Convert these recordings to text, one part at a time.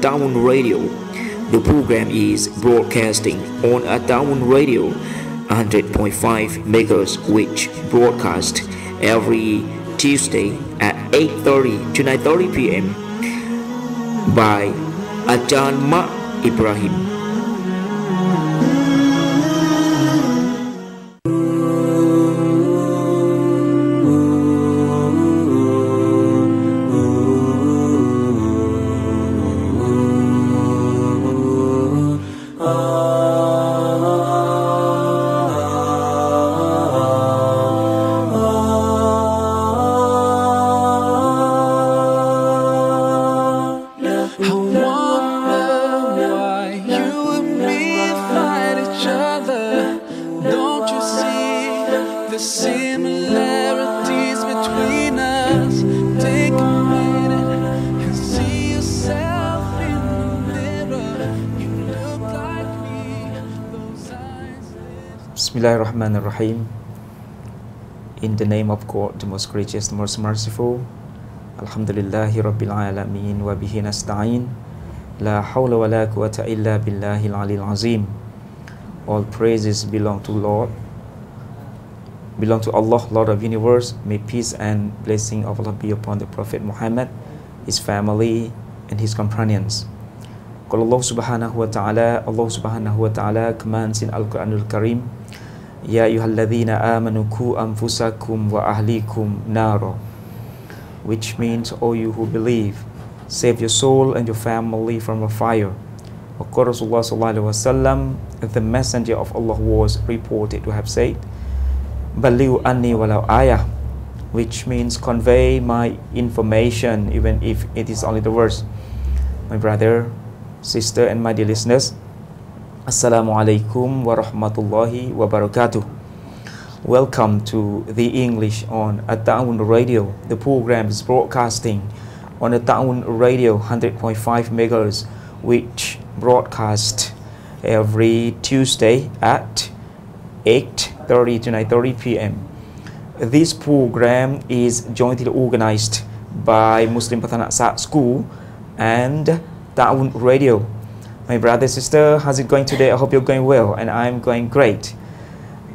At-Ta'awun Radio. The program is broadcasting on At-Ta'awun Radio 100.5 MHz, which broadcast every Tuesday at 8:30 to 9:30 p.m. by Ajahn Ma Ibrahim. Bismillahirrahmanirrahim. In the name of God, the most gracious, the most merciful. Alhamdulillahi Rabbil Alameen wa bihi nasta'in. La hawla wa la quwwata illa billahil aliyil azim. All praises belong to Allah, Lord of universe. May peace and blessing of Allah be upon the Prophet Muhammad, his family and his companions. Allah subhanahu wa ta'ala commands in Al-Quranul Karim, Ya ayyuhalladhina amanu ku anfusakum wa ahlikum naro, which means, O you who believe, save your soul and your family from a fire. Rasulullah sallallahu alaihi wasallam, the messenger of Allah, was reported to have said, Baliu anni walau ayah, which means convey my information even if it is only the verse. My brother, sister and my dear listeners, Assalamu alaikum wa rahmatullahi wa barakatuh. Welcome to the English on At-Ta'awun Radio. The program is broadcasting on At-Ta'awun Radio 100.5 MHz, which broadcast every Tuesday at 8:30 to 9:30 p.m. This program is jointly organized by Muslim Pathanaksa School and Ta'awun Radio. My brother, sister, how's it going today? I hope you're going well, and I'm going great.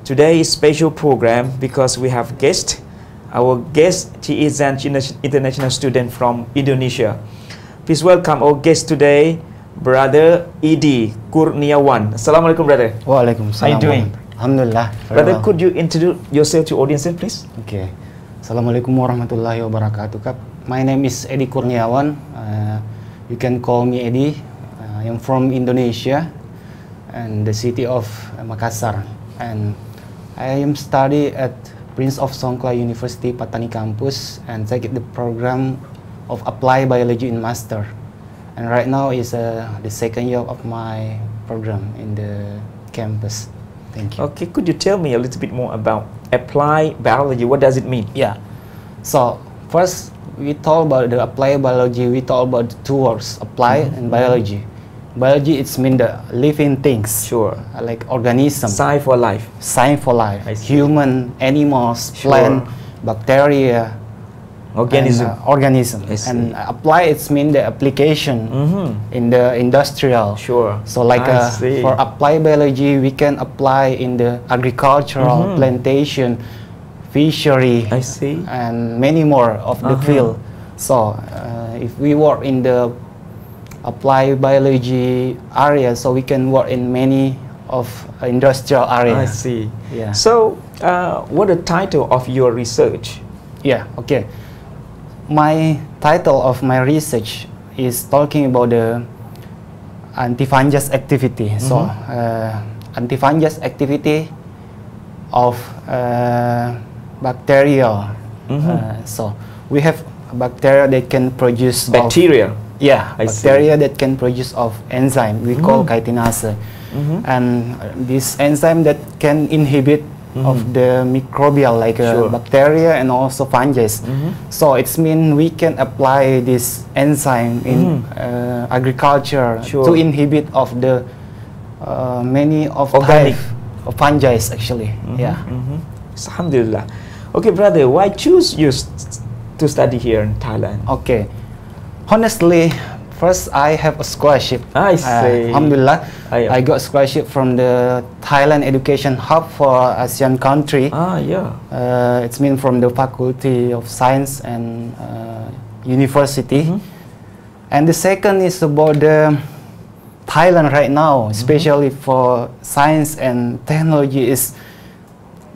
Today is special program because we have guest. Our guest, he is an international student from Indonesia. Please welcome our guest today, Brother Edi Kurniawan. Assalamualaikum, brother. Waalaikumsalam. How are you doing? Alhamdulillah. Brother, well. could you introduce yourself to audience, please? Okay. Assalamualaikum warahmatullahi wabarakatuh. My name is Edi Kurniawan. You can call me Edi. I am from Indonesia and the city of Makassar, and I am study at Prince of Songkla University Patani campus and take the program of Applied Biology in Master, and right now is the second year of my program in the campus. Thank you. Okay, could you tell me a little bit more about Applied Biology? What does it mean? Yeah, so first we talk about the applied biology. We talk about the two words, applied and biology. Biology, it's mean the living things. Sure. Like organism. Science for life. Science for life. Human, animals, sure. Plant, bacteria, organism. And apply, it's mean the application in the industrial. Sure. So like for applied biology, we can apply in the agricultural, plantation, fishery, and many more of the field. So if we work in the applied biology area, so we can work in many of industrial areas. I see. Yeah. So what the title of your research? Yeah, okay. My title of my research is talking about the antifungus activity. So antifungus activity of bacteria. So we have bacteria that can produce bacteria. Bacteria that can produce of enzyme we call chitinase, and this enzyme that can inhibit of the microbial like bacteria and also fungus. So it's mean we can apply this enzyme in agriculture to inhibit of the many of organic of fungi actually. Alhamdulillah. Okay, brother, why choose you to study here in Thailand? Okay, honestly, First, I have a scholarship. I see. Alhamdulillah, Yeah. I got scholarship from the Thailand Education Hub for ASEAN country. Yeah. It's mean from the Faculty of Science and University. And the second is about the Thailand right now, especially for science and technology. Is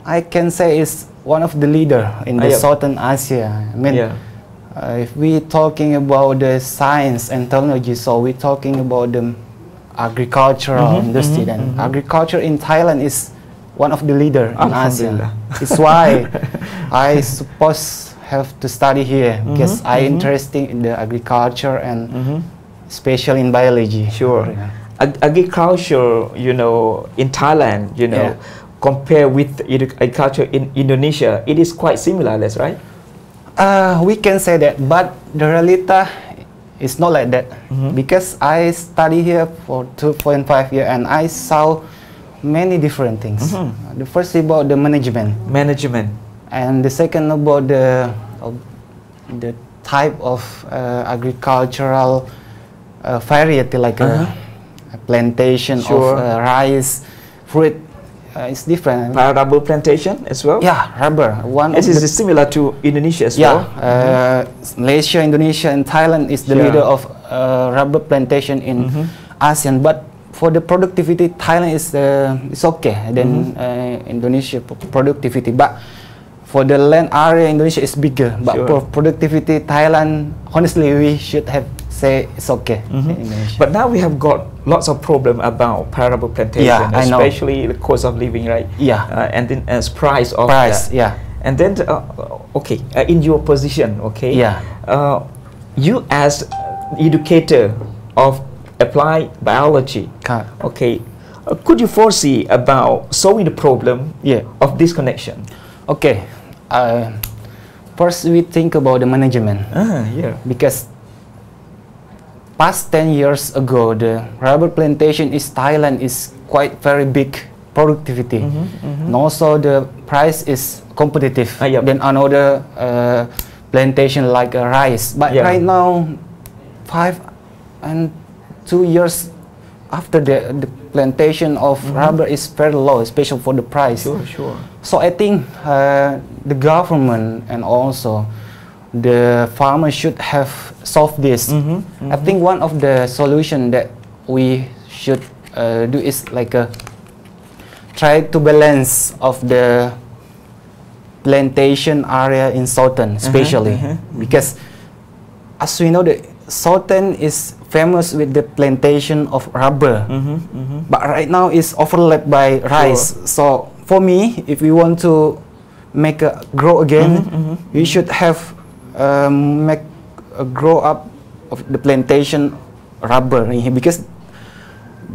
I can say is one of the leader in the Southern Asia. I mean, if we talking about the science and technology, so we're talking about the agricultural industry. And agriculture in Thailand is one of the leader in Asia. It's why I suppose have to study here because I interested in the agriculture and especially in biology. Sure. Agriculture, in Thailand, compare with agriculture in Indonesia, it is quite similar, that's right? We can say that, but the reality is not like that because I study here for 2.5 years and I saw many different things. The first about the management, and the second about the type of agricultural variety like a plantation of rice, fruit. It's different. Rubber plantation as well? Yeah, rubber. It is similar to Indonesia as well? Malaysia, Indonesia and Thailand is the leader of rubber plantation in ASEAN. But for the productivity, Thailand is okay than Indonesia productivity. But for the land area, Indonesia is bigger. But for productivity, Thailand, honestly, we should have say it's okay. But now we have got lots of problem about rubber plantation, especially the cost of living, right? And then as price of that. And then, in your position, you as educator of applied biology, could you foresee about solving the problem of disconnection? Okay. First, we think about the management. Because past 10 years ago, the rubber plantation in Thailand is quite very big productivity. And also the price is competitive than another plantation like rice. But right now, 5 and 2 years after the plantation of rubber is very low, especially for the price. So I think the government and also the farmer should have solved this. I think one of the solution that we should do is like try to balance of the plantation area in Southern, especially because as we know the Southern is famous with the plantation of rubber, but right now it's overlapped by rice. So for me, if we want to make a grow again, we should have make a grow up of the plantation rubber because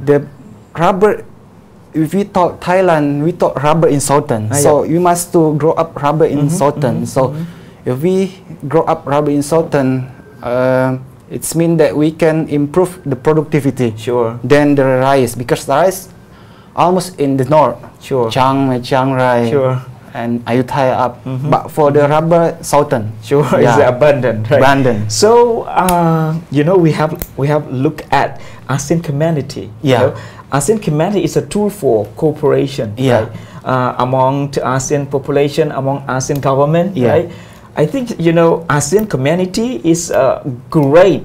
the rubber, if we talk Thailand, we talk rubber in Southern. So you must to grow up rubber in Southern. So if we grow up rubber in Southern, it's mean that we can improve the productivity. Then the rice, because the rice almost in the north. Chiang Rai. And Ayutthaya up, but for the rubber Southern, it's abundant, right? Abundant. So we have looked at ASEAN community. ASEAN community is a tool for cooperation, right? Among the ASEAN population, among ASEAN government, right? I think ASEAN community is a great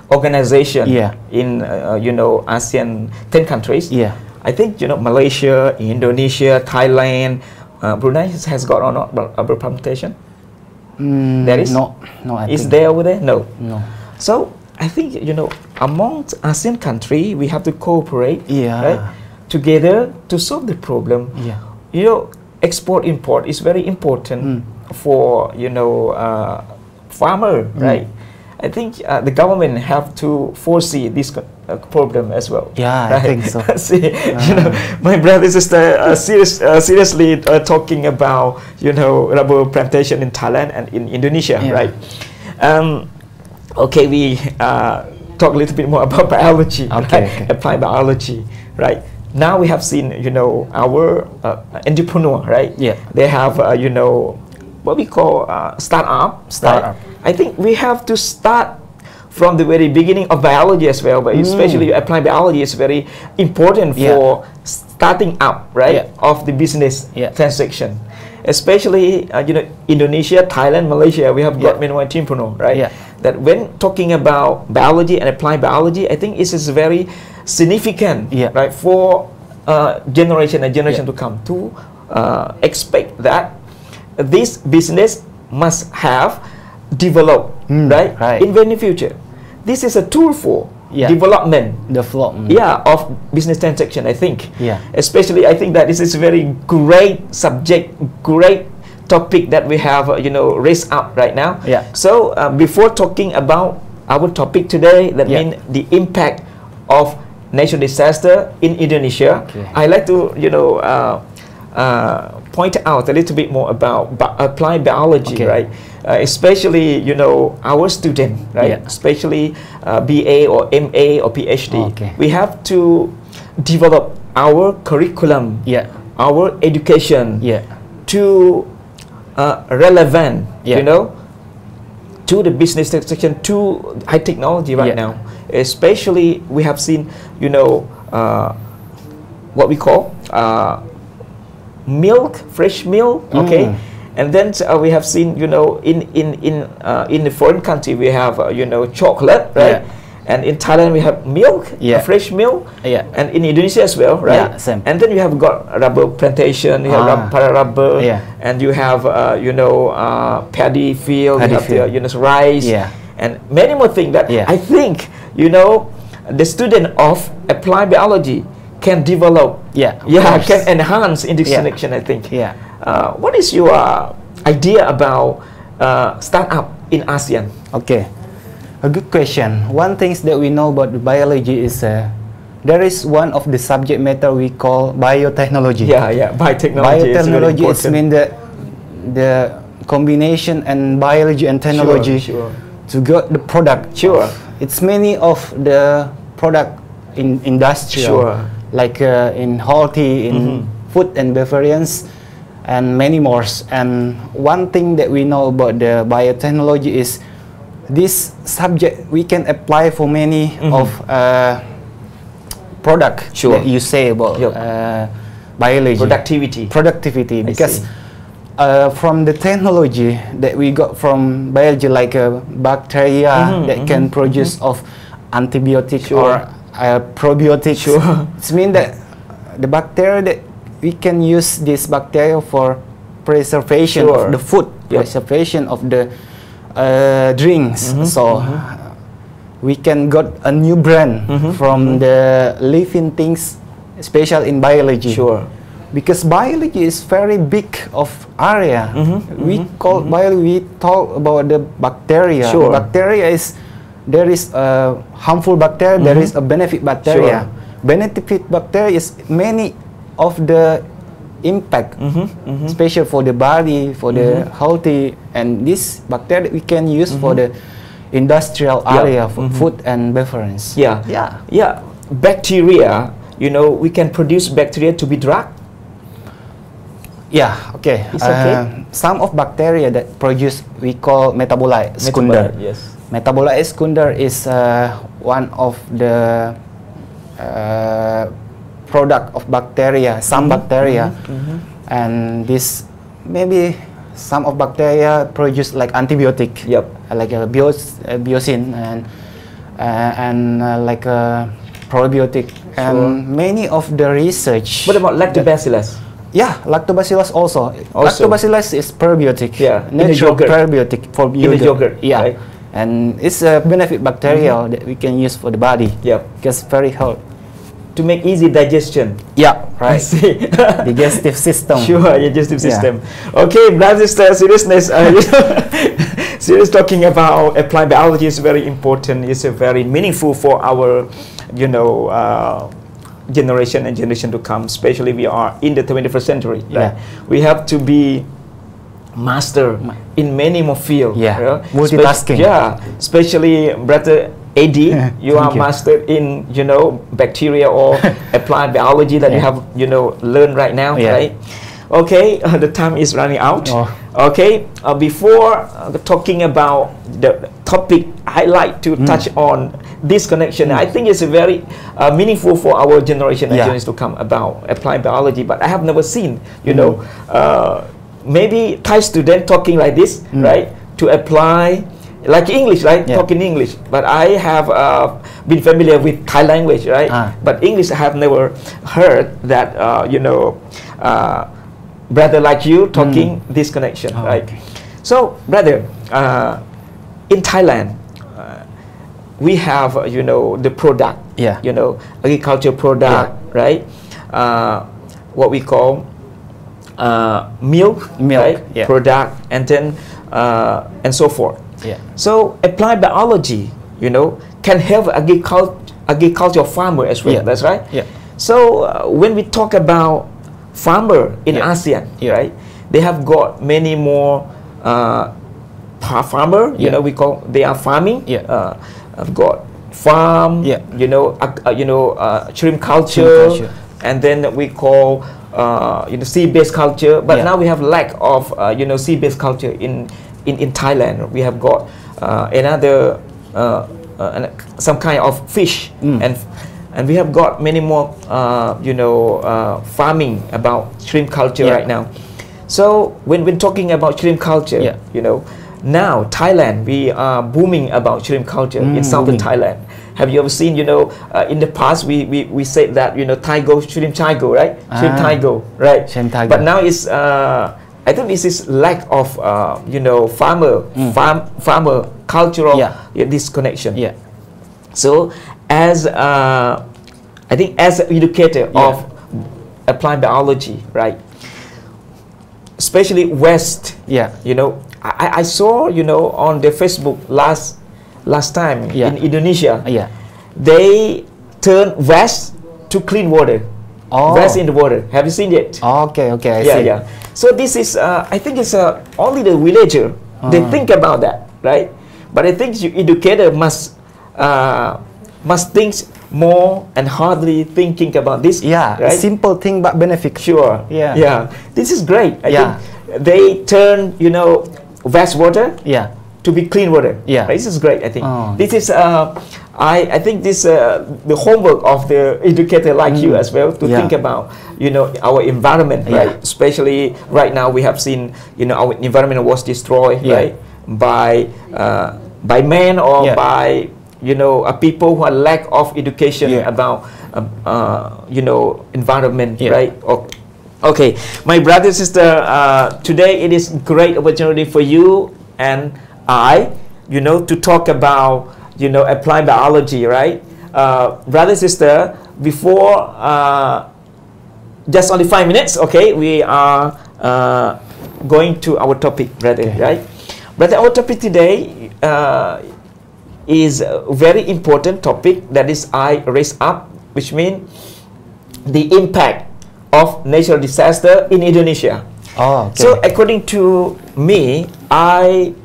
organization in ASEAN 10 countries. I think Malaysia, Indonesia, Thailand. Brunei has got or not rubber plantation? There is? No. Is there over there? No. So I think among ASEAN country we have to cooperate right, together to solve the problem. Export import is very important for farmer, right? I think the government have to foresee this problem as well. Right? I think so. See, my brother and sister seriously talking about rubber plantation in Thailand and in Indonesia, right? Okay, we talk a little bit more about biology, applied biology, right? Now we have seen our entrepreneur, right? They have what we call startup. I think we have to start from the very beginning of biology as well, but especially applied biology is very important for starting up, right, of the business transaction. Especially, Indonesia, Thailand, Malaysia, we have got many entrepreneurs, right? That when talking about biology and applied biology, I think it is very significant, right, for generation and generation to come to expect that this business must have developed, right, in the near future. This is a tool for development, of business transaction, I think. Especially, I think that this is a very great subject, great topic that we have, raised up right now. So, before talking about our topic today, that means the impact of natural disaster in Indonesia, I like to, point out a little bit more about applied biology, right? Especially, our student, right? Especially BA or MA or PhD. We have to develop our curriculum, our education to relevant, to the business section, to high technology right now. Especially, we have seen, what we call milk, fresh milk, and then we have seen, in the foreign country we have, chocolate, right? And in Thailand we have milk, fresh milk, and in Indonesia as well, right? And then you have got rubber plantation, you have rubber, and you have, paddy field, you have, rice, and many more things that I think, the student of applied biology can develop, can enhance in this connection, I think. What is your idea about startup in ASEAN? Okay, a good question. One thing that we know about biology is there is one of the subject matter we call biotechnology. Biotechnology. Biotechnology is mean the combination and biology and technology to get the product. It's many of the product in industrial, like in healthy, in food and beverage, and many more. And one thing that we know about the biotechnology is this subject we can apply for many of product that you say about biology. Productivity, because from the technology that we got from biology, like bacteria that can produce of antibiotic or probiotic. It means that the bacteria that we can use this bacteria for preservation of the food, preservation of the drinks. So we can get a new brand from the living things, especially in biology. Because biology is very big of area. We call biology. We talk about the bacteria. Bacteria is, there is a harmful bacteria, there is a benefit bacteria. Benefit bacteria is many of the impact, especially for the body, for the healthy, and this bacteria we can use for the industrial area, for food and beverage. Bacteria, we can produce bacteria to be drug. Some of bacteria that produce we call metabolite secundary. Metabolite secundary is one of the product of bacteria, some bacteria, and this maybe some of bacteria produce like antibiotic, like a biocin and like a probiotic, and many of the research. What about lactobacillus? Lactobacillus also. Lactobacillus is probiotic, natural probiotic for yogurt. Right? And it's a benefit bacteria that we can use for the body. Because very healthy. To make easy digestion. I see. Digestive system. Digestive system. Okay, brothers, seriousness. Serious talking about applied biology is very important. It's very meaningful for our, generation and generation to come. Especially we are in the 21st century. We have to be master in many more fields. Multitasking. Especially brother Eddie, you are master in bacteria or applied biology that you have learned right now, right? Okay, the time is running out. Oh. Okay, before talking about the topic, I like to touch on this connection. I think it's a very meaningful for our generation and generations to come about applied biology. But I have never seen, you know, maybe Thai student talking like this, right? To apply like English, right? Talking English. But I have been familiar with Thai language, right? But English I have never heard that, you know, brother like you talking this connection, right? Okay. So, brother, in Thailand, we have, you know, the product, you know, agriculture product, right? What we call milk, right? Product, and then and so forth. So applied biology, you know, can help agricultural farmer as well. That's right. So when we talk about farmer in ASEAN, right? They have got many more farmer. You know, we call they are farming. I've got farm. You know, shrimp culture, and then we call you know, sea-based culture. But now we have lack of you know, sea-based culture in Thailand. We have got another some kind of fish, and we have got many more you know, farming about shrimp culture right now. So when talking about shrimp culture, you know, now Thailand, we are booming about shrimp culture in southern Thailand. Have you ever seen, you know, in the past we said that, you know, Thaigo, shrimp Thaigo, right? Shrimp Thaigo, right? Shrimp Thaigo. But now it's I think this is lack of you know, farmer cultural this connection. So as I think as an educator of applied biology, right? Especially West, you know, I saw, you know, on the Facebook last time in Indonesia, they turn West to clean water. West in the water. Have you seen it? Okay, I see. So this is, I think it's only the villager. They think about that, right? But I think you educator must think more and hardly thinking about this. Right? Simple thing but benefit. Sure. This is great. I think they turn, you know, West water to be clean water. Right? This is great. I think this is I think this the homework of the educator like you as well to think about, you know, our environment, right? Especially right now we have seen, you know, our environment was destroyed, right, by man or by, you know, people who are lack of education about you know, environment, right? Okay, my brother and sister, today it is great opportunity for you and I, you know, to talk about, you know, applied biology, right? Brother and sister, before just only 5 minutes, okay, we are going to our topic, brother, right? Brother, our topic today is a very important topic that is I raise up, which means the impact of natural disaster in Indonesia. So according to me, I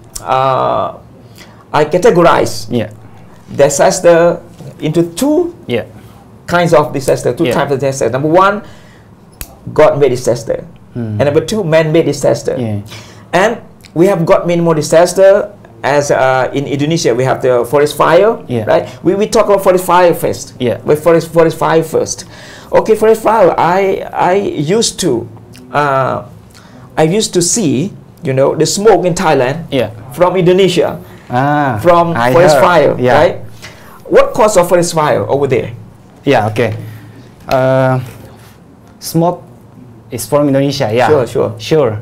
categorize disaster into two kinds of disaster, two types of disaster. Number one, God-made disaster, and number two, man-made disaster. And we have got many more disaster. As in Indonesia, we have the forest fire, right? We talk about forest fire first. But forest fire first. Okay, forest fire. I used to see, you know, the smoke in Thailand from Indonesia, from forest fire, right? What cause of forest fire over there? Smoke is from Indonesia. Sure.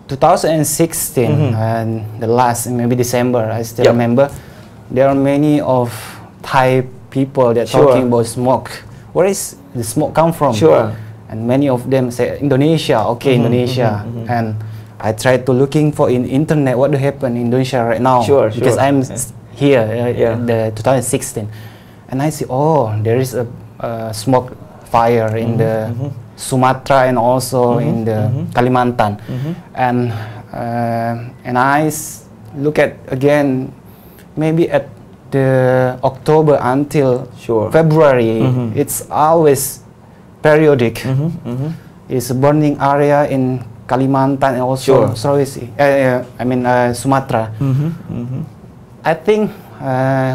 2016 and the last maybe December, I still remember there are many of Thai people that talking about smoke. Where is the smoke come from? And many of them say Indonesia. Indonesia. And I tried to looking for in internet what happened in Indonesia right now because I'm here the 2016 and I see there is a smoke fire in the Sumatra and also in the Kalimantan, and I look at again maybe at the October until February. It's always periodic, is a burning area in Kalimantan and also Sure. Sulawesi. Sumatra. I think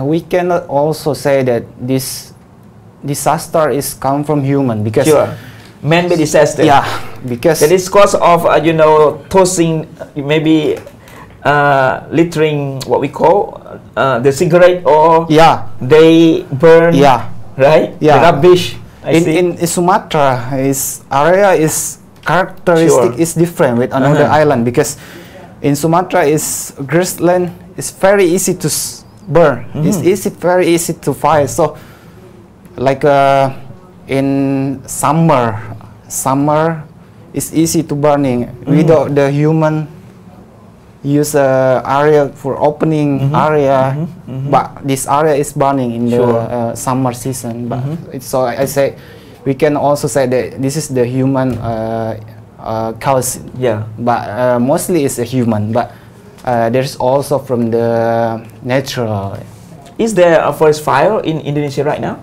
we cannot also say that this disaster is come from human because man-made disaster. Yeah, because that is cause of tossing, maybe littering, what we call the cigarette, or they burn. Right. The rubbish. In Sumatra, area is characteristic is different with another island because in Sumatra is grassland. It's very easy to burn. It's very easy to fire. So, like in summer, it's easy to burning without the human use area for opening area. But this area is burning in the summer season. But so I say we can also say that this is the human cause. But mostly it's a human. But there's also from the natural. Is there a forest fire in Indonesia right now?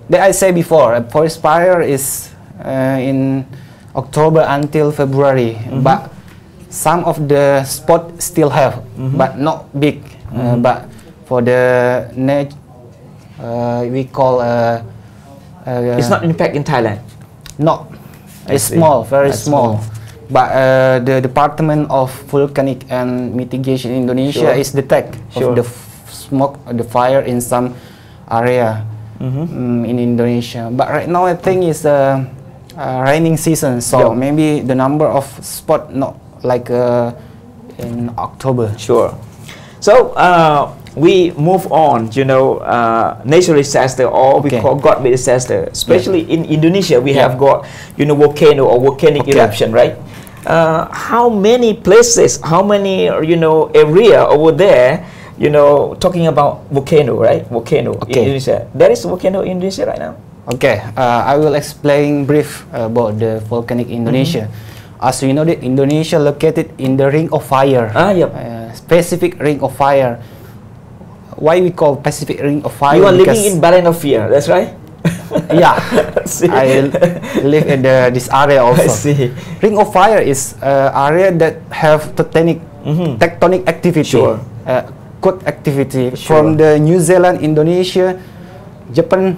That I say before, a forest fire is in October until February. But some of the spot still have, but not big. But for the we call it's not impact in Thailand. No, it's small, very small. But the Department of Volcanic and Mitigation in Indonesia is detect of the smoke, the fire in some area in Indonesia. But right now I think it's raining season, so maybe the number of spot not like in October. So we move on, natural disaster, or we call God-made disaster. Especially in Indonesia, we have got, volcano or volcanic eruption, right? How many places, how many, area over there, talking about volcano, right? Volcano in Indonesia. There is a volcano in Indonesia right now. I will explain brief about the volcanic Indonesia. As you know, that Indonesia located in the Ring of Fire. Specific Ring of Fire. Why we call Pacific Ring of Fire? You are living in Barren of Fear, that's right? I live in this area also. I see. Ring of Fire is area that have tectonic activity, good activity from the New Zealand, Indonesia, Japan,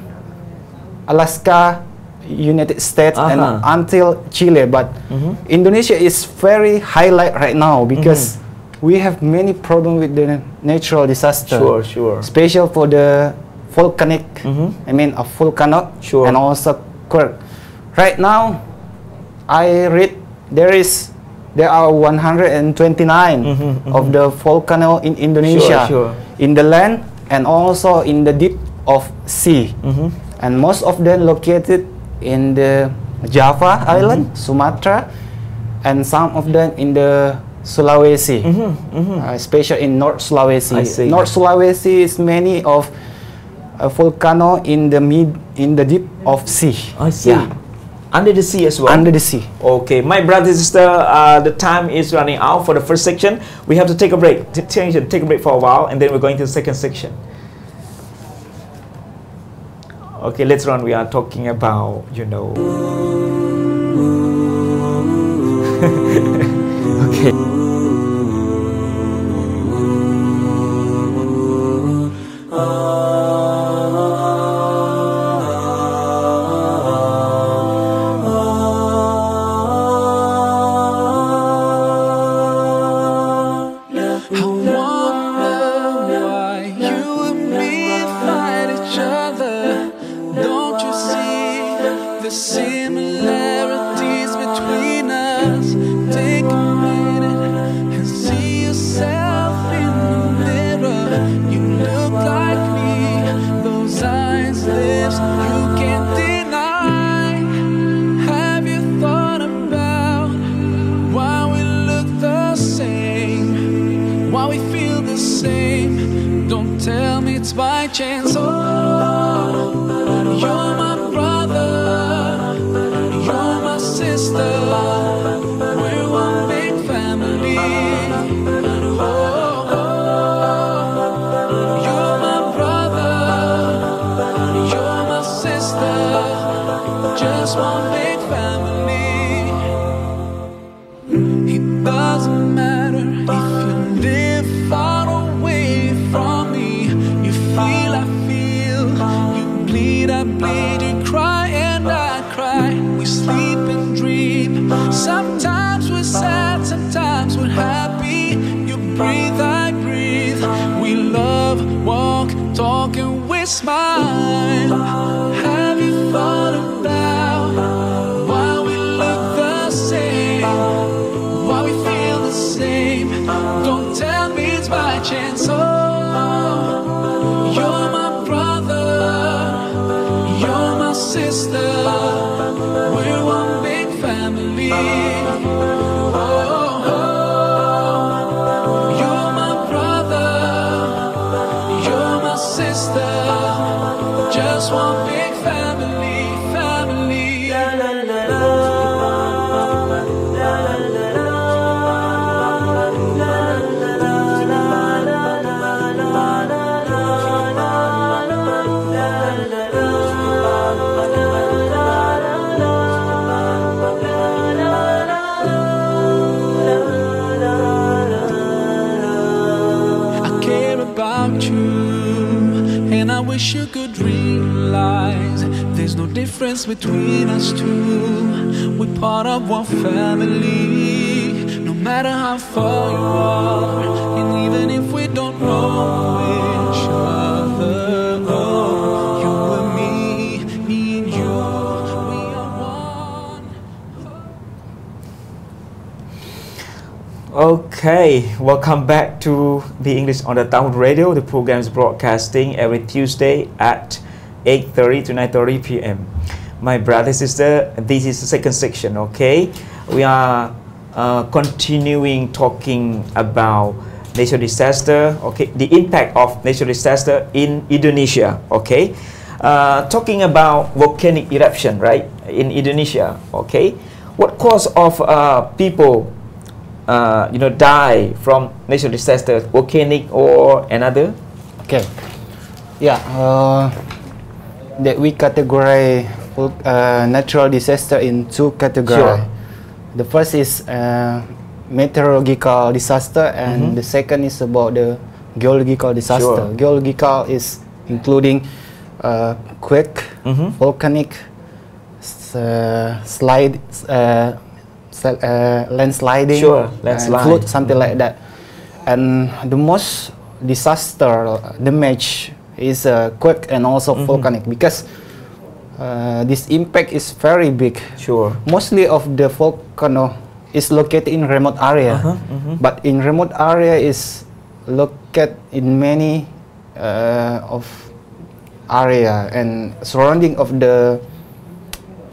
Alaska, United States, and until Chile. But Indonesia is very highlight right now because we have many problems with the natural disaster. Special for the volcanic, a volcano, and also quake. Right now, I read there are 129 of the volcano in Indonesia, in the land and also in the deep of sea, and most of them located in the Java Island, Sumatra, and some of them in the Sulawesi, especially in North Sulawesi. North Sulawesi is many of a volcano in the deep of sea. I see. Under the sea as well? Under the sea. Okay, my brother and sister, the time is running out for the first section. We have to take a break. Take a break for a while, and then we're going to the second section. Okay, later on we are talking about, okay. Just one I bleed, you cry and I cry. We sleep and dream. Sometimes we're sad, sometimes we're happy. You breathe, I breathe. We love, walk, talk, and we smile. Have you thought about why we look the same? Why we feel the same? Don't tell me it's by chance. Oh, you're my brother, you're my sister. We're one big family. Oh, you're my brother, you're my sister. Just one big family, family. La la la la. I wish you could realize there's no difference between us two. We're part of one family, no matter how far you are, and even if we don't know each other. Oh, you and me and you, we are one. Okay, welcome back to the English on the Town Radio. The program is broadcasting every Tuesday at 8:30 to 9:30 p.m. My brother, sister, this is the second section. Okay, we are continuing talking about natural disaster. Okay, the impact of natural disaster in Indonesia. Okay, talking about volcanic eruption, right, in Indonesia. Okay, what cause of people die from natural disaster, volcanic or another? Okay, yeah, that we categorize natural disaster in two categories. Sure. The first is meteorological disaster, and the second is about the geological disaster. Sure. Geological is including quake, volcanic, landsliding, sure, landslide, flood, something like that. And the most disaster damage is quake and also volcanic, because this impact is very big. Sure. Mostly of the volcano is located in remote area, but in remote area is located in many of area, and surrounding of the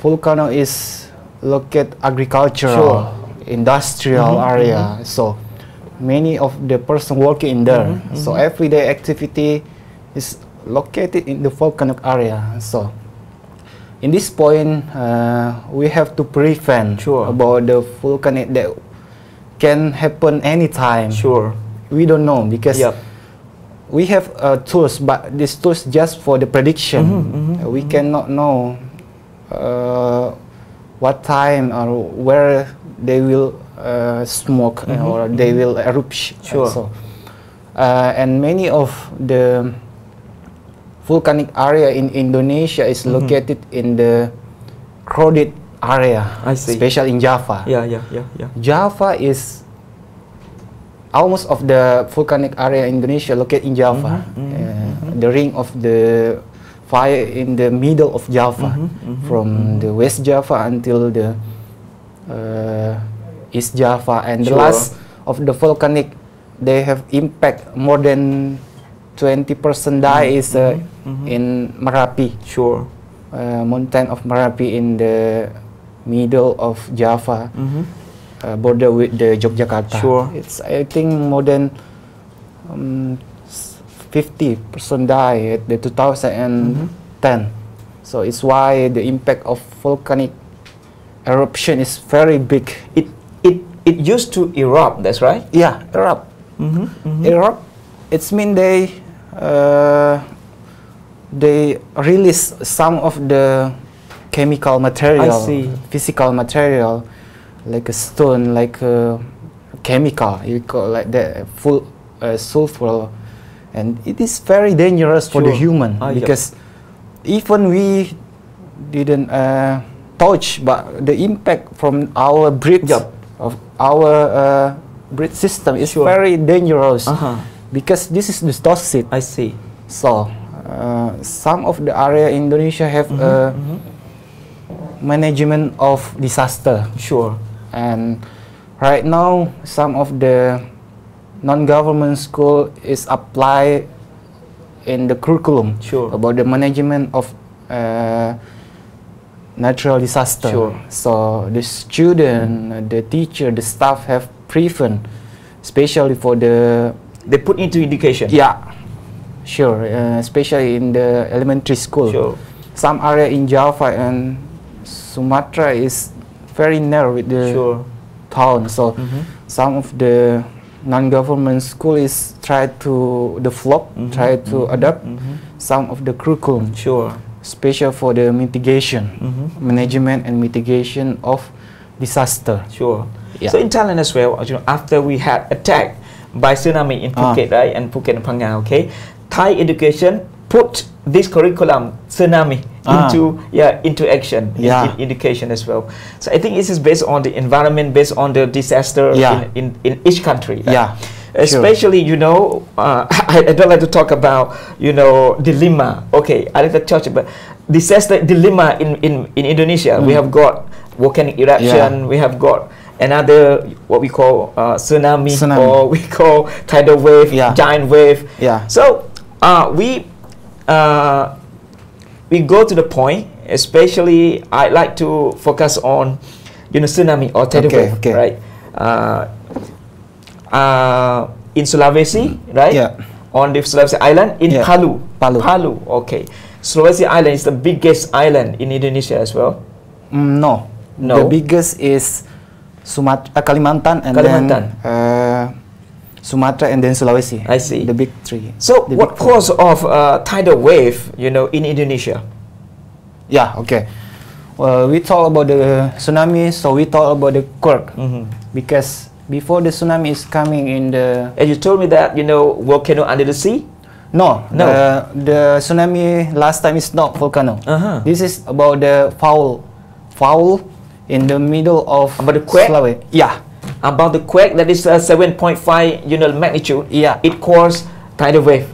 volcano is located agricultural, industrial area. So many of the person working in there. So everyday activity is located in the volcanic area. So in this point, we have to prevent about the volcanic that can happen anytime. Sure. We don't know, because we have tools, but this tools just for the prediction. We cannot know what time or where they will smoke or they will erupt. Sure. So, and many of the volcanic area in Indonesia is located in the crowded area, I see. especially in Java. Yeah. Java is almost of the volcanic area in Indonesia located in Java. The ring of the fire in the middle of Java, from the West Java until the East Java, and the last of the volcanic, they have impact more than 20% die is in Merapi. Sure. Mountain of Merapi in the middle of Java, border with the Yogyakarta. Sure. It's, I think, more than 50% die at the 2010. So it's why the impact of volcanic eruption is very big. It used to erupt. That's right. Yeah, erupt. Erupt. It's mean they release some of the chemical material, physical material, like a stone, like a chemical, you call like that, full sulfur, and it is very dangerous for the human, because even we didn't touch, but the impact from our breed of our breed system is very dangerous because this is the toxic. I see. So some of the area in Indonesia have management of disaster. Sure. And right now some of the non-government school is apply in the curriculum about the management of natural disaster. So the student, the teacher, the staff have prevent, especially for the they put into education. Yeah, sure. Especially in the elementary school. Sure. Some area in Java and Sumatra is very narrow with the town. So some of the non-government school is try to develop, try to adapt some of the curriculum. Special for the mitigation, management and mitigation of disaster. Yeah. So in Thailand as well, you know, after we had attack by tsunami in Phuket, right, and Phuket and Phang Nga, okay, Thai education put this curriculum tsunami into action in education as well. So I think this is based on the environment, based on the disaster in each country. Right? Especially, you know, I don't like to talk about, you know, dilemma. Okay, I like to touch about disaster dilemma in Indonesia. We have got volcanic eruption. We have got another what we call tsunami, or we call tidal wave, giant wave. So we go to the point. Especially, I like to focus on, you know, tsunami or tidal wave, right? In Sulawesi, right? On the Sulawesi Island, in Palu. Okay. Sulawesi Island is the biggest island in Indonesia as well. No. The biggest is Kalimantan and then Sumatra and then Sulawesi. I see. The big three. So what cause of tidal wave, you know, in Indonesia? We talk about the tsunami, so we talk about the quake. Because before the tsunami is coming in the... And you told me that, you know, volcano under the sea? No. The tsunami last time is not volcano. This is about the foul in the middle of about the quake? Sulawesi. About the quake that is 7.5, you know, magnitude. It caused tidal wave.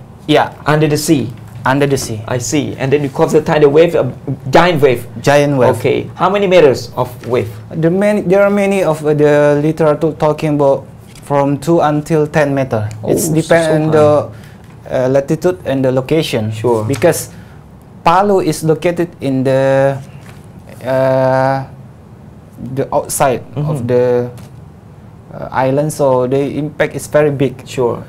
Under the sea. Under the sea. I see. And then you call the tidal wave a giant wave. Giant wave. Okay. How many meters of wave? There are many of the literature talking about from 2 until 10 meter. It's depend on the latitude and the location. Because Palu is located in the outside of the island, so the impact is very big.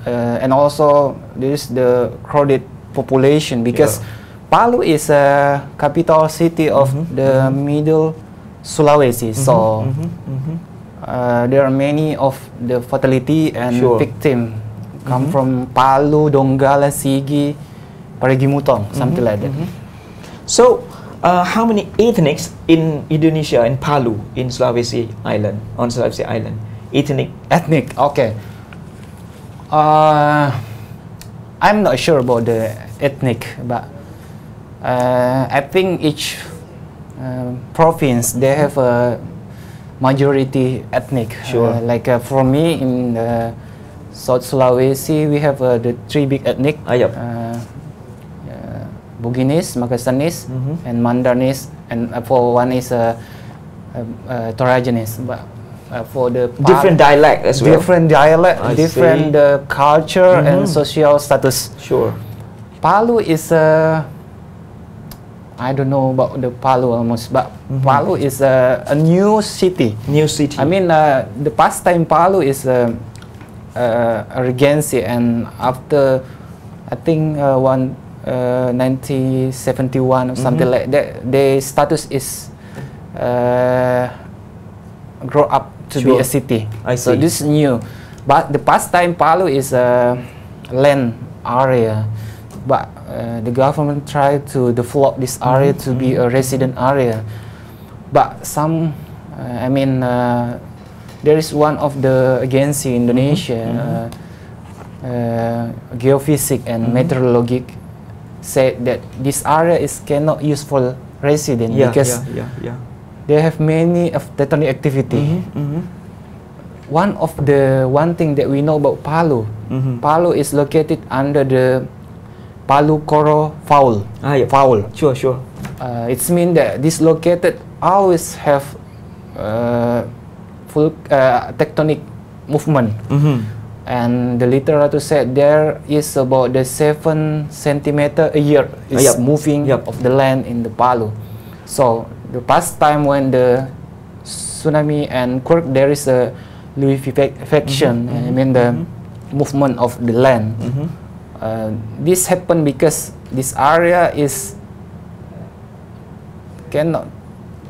And also there is the crowded population because Palu is a capital city of the middle Sulawesi. So there are many of the fatality and victim come from Palu, Donggala, Sigi, Parigi Mutong, something like that. So how many ethnics in Indonesia, in Palu, in Sulawesi Island, on Sulawesi Island? Ethnic. Okay. I'm not sure about the ethnic, but I think each province they have a majority ethnic. Like for me in South Sulawesi, we have the 3 big ethnic: Buginis, Makassanis, and Mandanis, and for one is Torajanis. But for the different dialect as well. Different dialect, different culture and social status. Palu is I don't know about the Palu almost, but Palu is a new city. I mean, the past time Palu is a regency, and after I think 1971 or something like that, the status is grow up to be a city. So this is new, but the past time Palu is a land area, but the government tried to develop this area to be a resident area. But some, I mean, there is one of the agency in Indonesia, geophysics and meteorologic said that this area is cannot use for resident because they have many of tectonic activity. One thing that we know about Palu, Palu is located under the Palu Coro Fault. Fault. Sure. It means that this located always have full tectonic movement. And the literature said there is about the 7 centimeter a year is moving of the land in the Palu. So the past time when the tsunami and quake, there is a liquefaction, I mean the movement of the land. This happened because this area is cannot.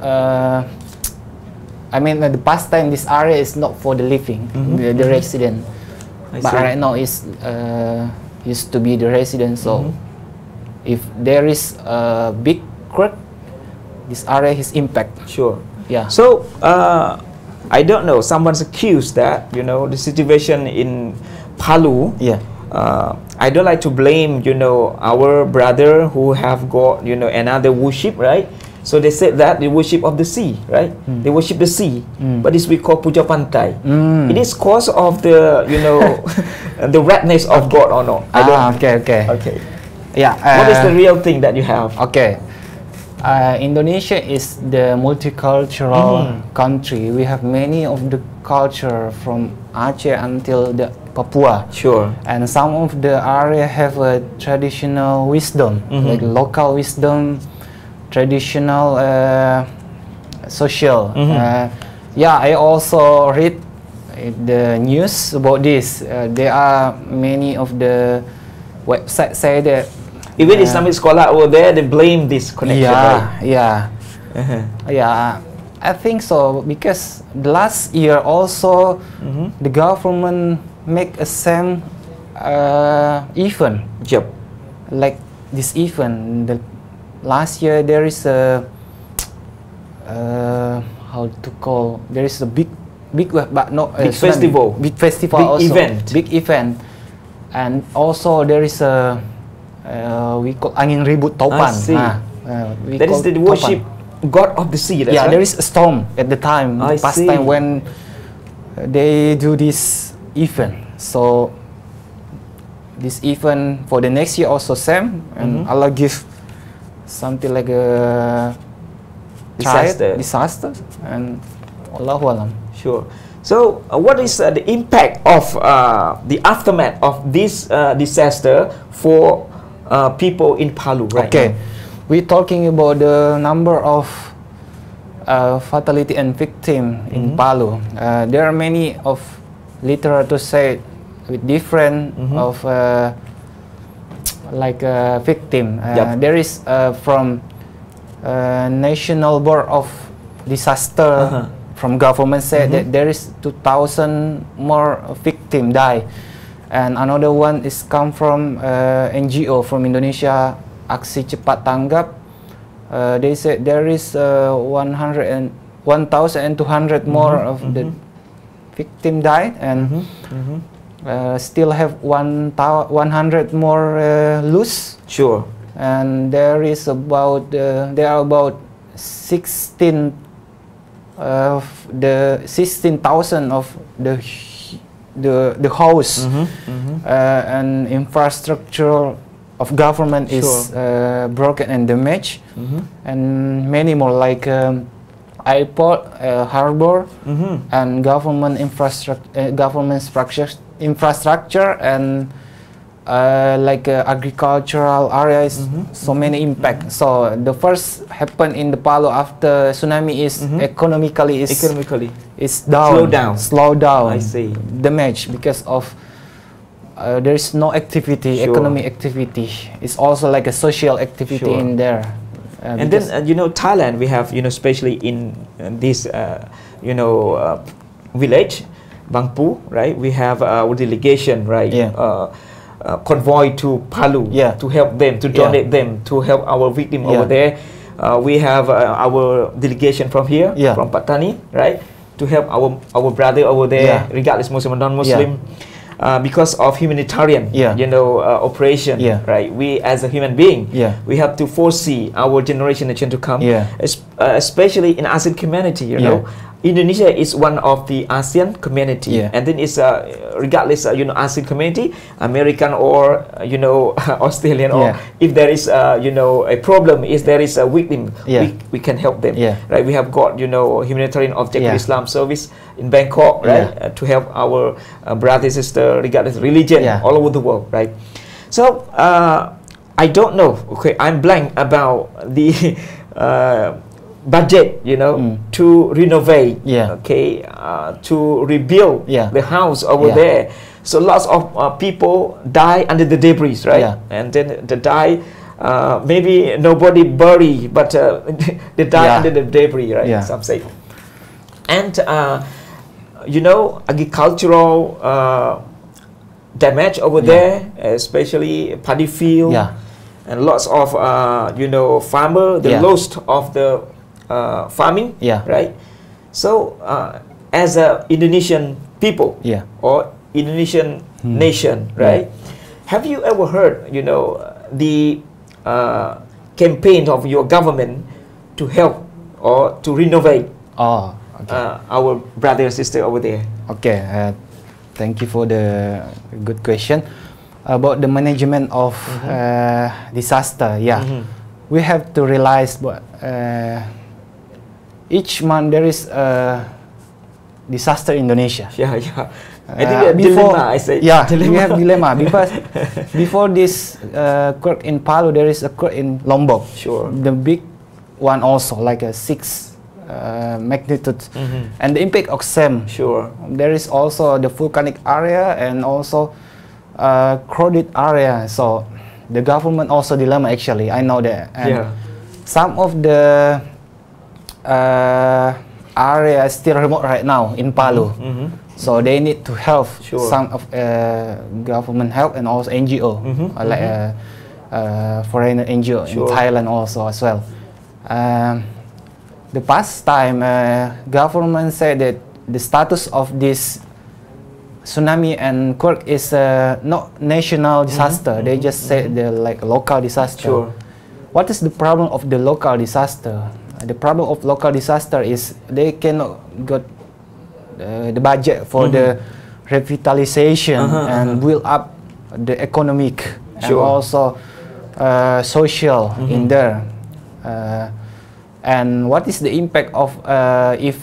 I mean the past time this area is not for the living, the resident. But right now is used to be the resident. So if there is a big quake, this area is impact. Sure. Yeah. So I don't know. Someone's accused that the situation in Palu. Yeah. I don't like to blame our brother who have got another worship, right? So they said that they worship of the sea, right? They worship the sea, but this we call puja pantai. It is cause of the the redness of God or not? I don't. Okay. Yeah. What is the real thing that you have? Okay. Indonesia is the multicultural country. We have many of the culture from Aceh until the Papua. Sure. And some of the area have a traditional wisdom, like local wisdom, traditional social. I also read the news about this. There are many of the websites say that even Islamic scholar over there, they blame this connection, right? I think so, because the last year also the government make a same event. Yep. Like this event, the last year there is a how to call, there is a big but not big festival. Big festival big also. Event. Big event. And also there is a we call angin ribut topan. That is the worship god of the sea. That's right? There is a storm at the time. Past time when they do this event. So this event for the next year also same, and Allah give something like a disaster, and Allahu Alam. Sure. So what is the impact of the aftermath of this disaster for people in Palu right now? We're talking about the number of fatality and victim in Palu. There are many of literature say with different of victim. There is from National Board of Disaster from government said that there is 2,000 more victim die, and another one is come from NGO from Indonesia, Aksi Cepat Tanggap. They said there is 1,200 more of the victim died, and still have 100 more loose. Sure. And there is about there are about 16,000 of the house and infrastructure of government is broken and damaged, and many more like airport, harbor, and government infrastructure, and agricultural areas. So many impact. So the first happened in the Palu after tsunami is economically is down, slow down. I see. Damage because of there is no activity, economic activity. It's also like a social activity in there. And then Thailand, we have especially in this village, Bangpu, right? We have our delegation, right? Convoy to Palu to help them, to donate them, to help our victim over there. We have our delegation from here, from Patani, right? To help our brother over there, regardless Muslim or non-Muslim. because of humanitarian, operation, right? We as a human being, we have to foresee our generation to come, especially in ASEAN community, you know. Indonesia is one of the ASEAN community, and then it's regardless, ASEAN community, American or Australian, or if there is a problem, if there is a victim, we can help them, right? We have got humanitarian object Islam service in Bangkok, right, to help our brothers and sisters regardless religion all over the world, right? So I don't know. Okay, I'm blank about the budget, to renovate, okay, to rebuild the house over there. So lots of people die under the debris, right? And then they die, maybe nobody bury, but they die under the debris, right? Some say. And agricultural damage over there, especially paddy field, and lots of farmer, the lost of the farming, right? So as a Indonesian people, or Indonesian nation, right? Have you ever heard, the campaign of your government to help or to renovate our brother and sister over there? Okay, thank you for the good question about the management of disaster. We have to realize each month there is a disaster in Indonesia. I think dilemma. I say dilemma. We have dilemma because before this quake in Palu, there is a quake in Lombok. The big one also, like a 6 magnitude, and the impact of same. There is also the volcanic area and also crowded area. So the government also dilemma actually. I know that. And some of the area is still remote right now in Palu, so they need to help some of government help and also NGO, like foreign NGO in Thailand also as well. The past time government said that the status of this tsunami and quake is not national disaster. They just said they're like local disaster. What is the problem of the local disaster? The problem of local disaster is they cannot get the budget for the revitalization and build up the economic and also social in there. And what is the impact of if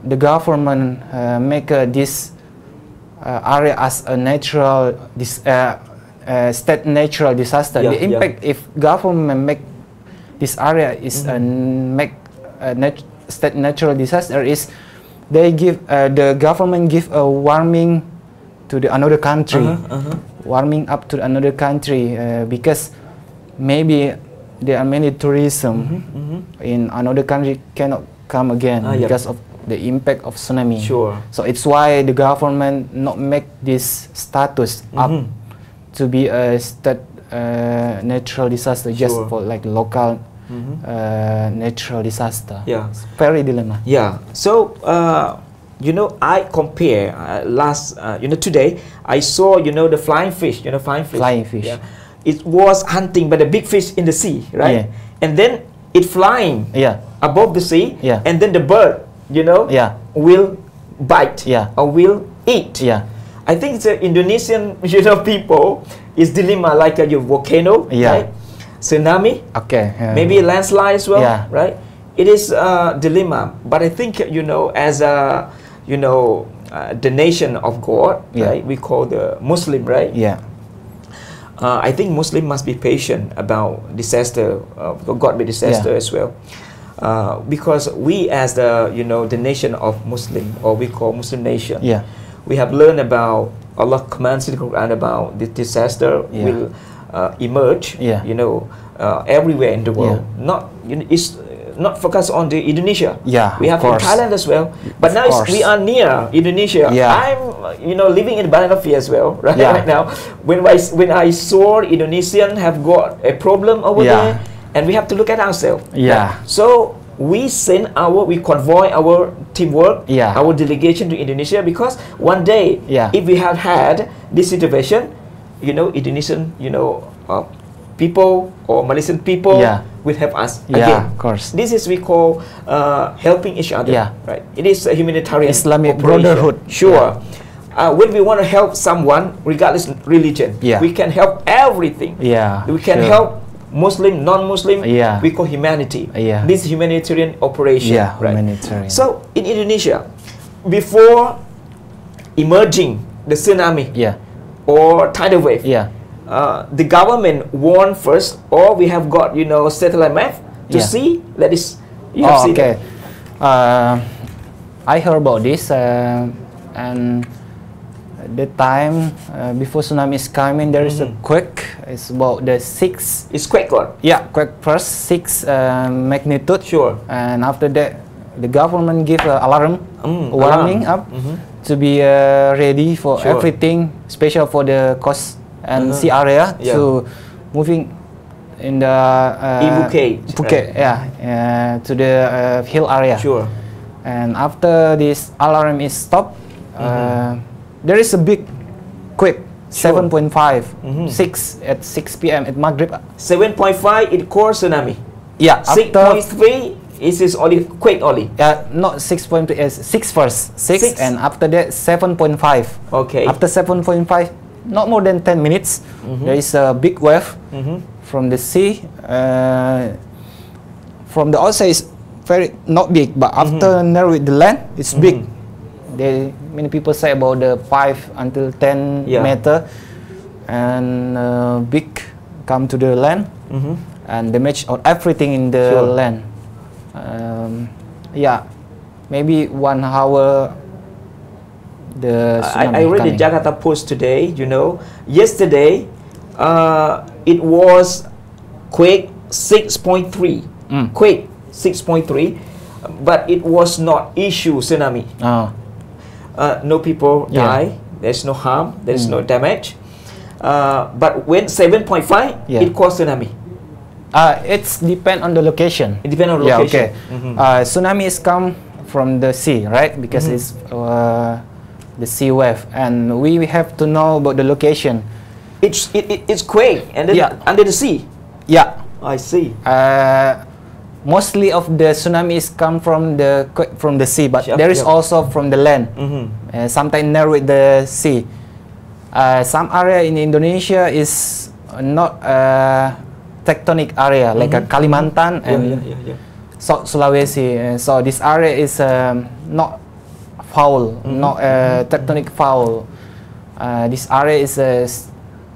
the government make this area as a natural state natural disaster? The impact if government make this area is make state natural disaster is they give the government give a warming to the another country, warming up to another country because maybe there are many tourism in another country cannot come again because of the impact of tsunami. So it's why the government not make this status up to be a state natural disaster just for like local natural disaster. It's very dilemma. So I compare last today I saw the flying fish, flying fish. It was hunting by the big fish in the sea, right? And then it flying above the sea, and then the bird will bite or will eat. I think the Indonesian people is dilemma like a volcano, right? Tsunami, maybe landslide as well, right? It is a dilemma, but I think as a the nation of God, right? We call the Muslim, right? I think Muslim must be patient about disaster, God be disaster as well, because we as the the nation of Muslim, or we call Muslim nation, we have learned about Allah commands in the Quran about this disaster will emerge, everywhere in the world. It's not focused on the Indonesia. We have in Thailand as well. But now we are near Indonesia. I'm living in Bali as well, right? Right now, when I saw Indonesian have got a problem over there, and we have to look at ourselves. So we convoy our teamwork, our delegation to Indonesia, because one day, if we have had this situation, Indonesian, people or Malaysian people will help us again. Of course. This is we call helping each other, right? It is a humanitarian Islamic operation. brotherhood. Sure. When we want to help someone, regardless of religion, we can help everything. We can help Muslim, non-Muslim. We call humanity. This humanitarian operation. Right? Humanitarian. So in Indonesia, before emerging the tsunami or tidal wave, the government warned first, or we have got satellite map to see. That is, you have seen okay. I heard about this, and the time before tsunami is coming, there is a quake. It's about the 6. It's quake what? Yeah, quake first 6 magnitude. Sure. And after that, the government give alarm, warming up to be ready for everything, special for the coast and sea area to moving in the Phuket, to the hill area. Sure. And after this alarm is stopped, there is a big quake, 7.5, 6 at 6 p.m. at Maghrib. 7.5 it caused tsunami. Yeah. 6.3 is only quake only. Not 6.2, 6 first. 6 and after that 7.5. Okay. After 7.5, not more than 10 minutes, there is a big wave from the sea. From the outside is very not big, but after narrow the land, it's big. Many people say about the 5 until 10 meter, and big come to the land and damage on everything in the land. Maybe 1 hour. I read the Jakarta Post today. Yesterday it was quake 6.3. Quake 6.3, but it was not issue tsunami. No people die. There's no harm. There's no damage. But when 7.5, it caused tsunami. It's depend on the location. It depends on the location. Tsunami is come from the sea, right? Because it's the sea wave, and we have to know about the location. It's quake and then under the sea. I see. Mostly of the tsunami is come from the sea, but there is also from the land. Sometimes near with the sea. Some area in Indonesia is not tectonic area, like a Kalimantan and South Sulawesi. So this area is not foul, not tectonic foul. This area is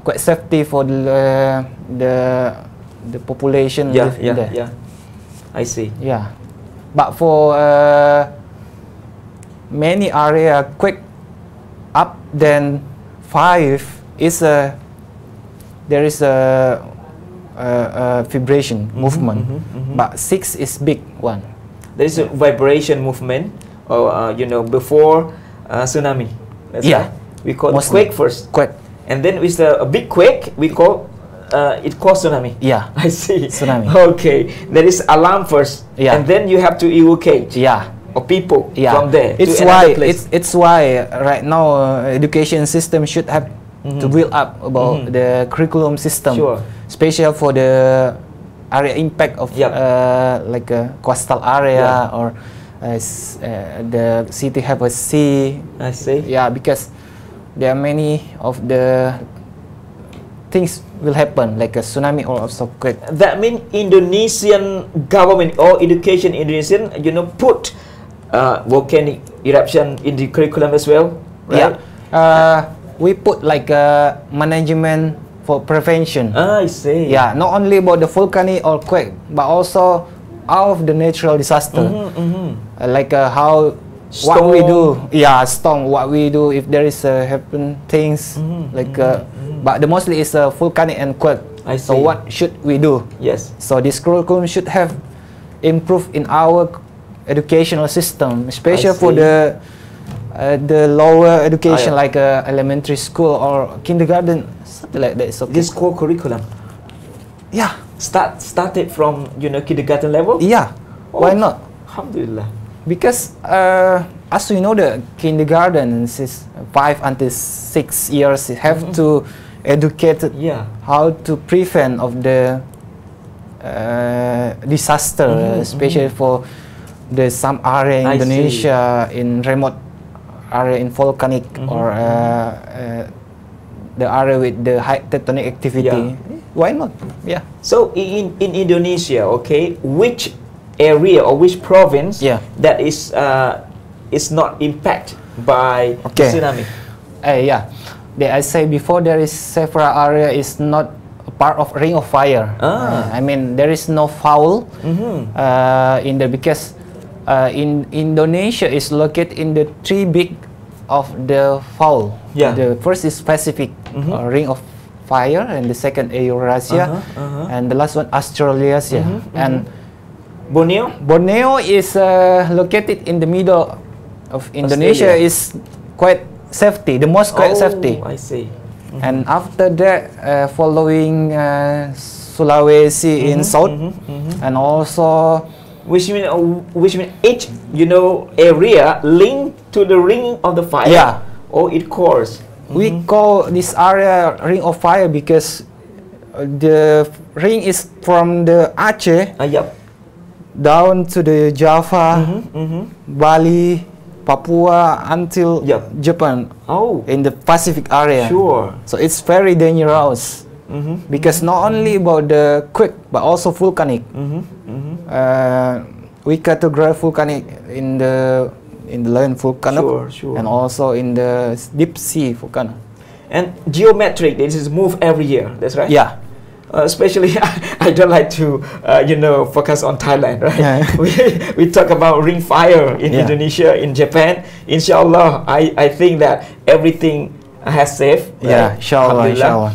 quite safety for the population live in there. I see. But for many area quick up than 5 is there is a vibration movement, but 6 is big one. There is a vibration movement, or before tsunami. That's right. We call it quake first. Quake. And then with a big quake, we call it caused tsunami. I see. Tsunami. Okay. There is alarm first, and then you have to evacuate. Or people from there. It's why it's why right now education system should have to build up about the curriculum system, especially for the area impact of like a coastal area or the city have a sea. I see. Because there are many of the things will happen like a tsunami or also quake. That means Indonesian government or education Indonesian, put volcanic eruption in the curriculum as well, right? We put like a management for prevention. I see. Not only about the volcanic or quake, but also all of the natural disaster, like how storm. What we do. Storm. What we do if there is happen things like. But the mostly is volcanic and quake. I see. So what should we do? So this curriculum should have improved in our educational system, especially for the lower education like elementary school or kindergarten, something like that. So this core curriculum. Started from kindergarten level. Why not? Alhamdulillah. Because as we know, the kindergarten is 5 until 6 years. You have to educate how to prevent of the disaster, especially for the some area in Indonesia, in remote area in volcanic or the area with the high tectonic activity. Why not? Yeah. So in Indonesia, okay, which area or which province that is not impacted by the tsunami? Yeah. I say before, there is several area is not a part of ring of fire. I mean, there is no foul in the, because in Indonesia is located in the 3 big of the foul. The first is Pacific ring of fire, and the second Eurasia, and the last one Australasia. And Borneo is located in the middle of Indonesia. Is quite safety, the most quite safety. I see. And after that, following Sulawesi in south, and also which mean each area linked to the ring of the fire. Or it cores. We call this area ring of fire because the ring is from the Aceh down to the Java, Bali, Papua until Japan. In the Pacific area. So it's very dangerous because not only about the quake but also volcanic. We categorize volcanic in the land volcano and also in the deep sea volcano. And geometric, this is move every year. That's right. Yeah. Especially, I don't like to, focus on Thailand, right? We talk about ring fire in Indonesia, in Japan. Inshallah, I think that everything has safe. Right? Inshallah.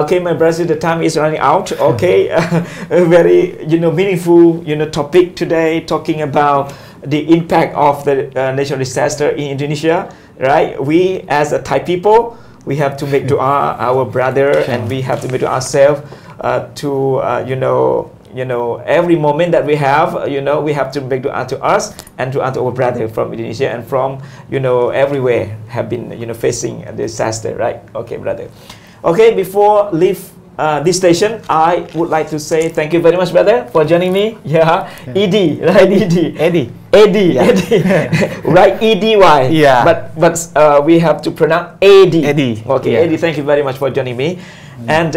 Okay, my brother, the time is running out. Okay, a very meaningful topic today, talking about the impact of the natural disaster in Indonesia. Right? We as a Thai people, we have to make dua our brother, and we have to make dua ourselves to every moment that we have, we have to make dua to us and to our brother from Indonesia and from everywhere have been facing a disaster, right? Okay, brother. Okay, before leave this station, I would like to say thank you very much, brother, for joining me. Eddie, right? Eddie. Right, EDY. But we have to pronounce Eddie. Okay, Eddie, thank you very much for joining me. And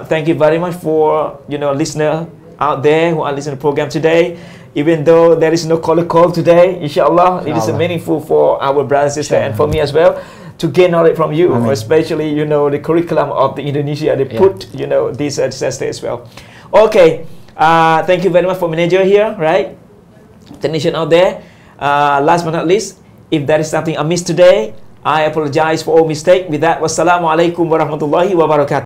thank you very much for listener out there who are listening to the program today. Even though there is no call today, inshallah, it is meaningful for our brother and sister and for me as well to gain knowledge from you, especially the curriculum of the Indonesia. They put this disaster as well. Okay, thank you very much for manager here, right? Technician out there. Last but not least, if there is something amiss today, I apologize for all mistake. With that, wassalamu alaikum warahmatullahi wabarakatuh.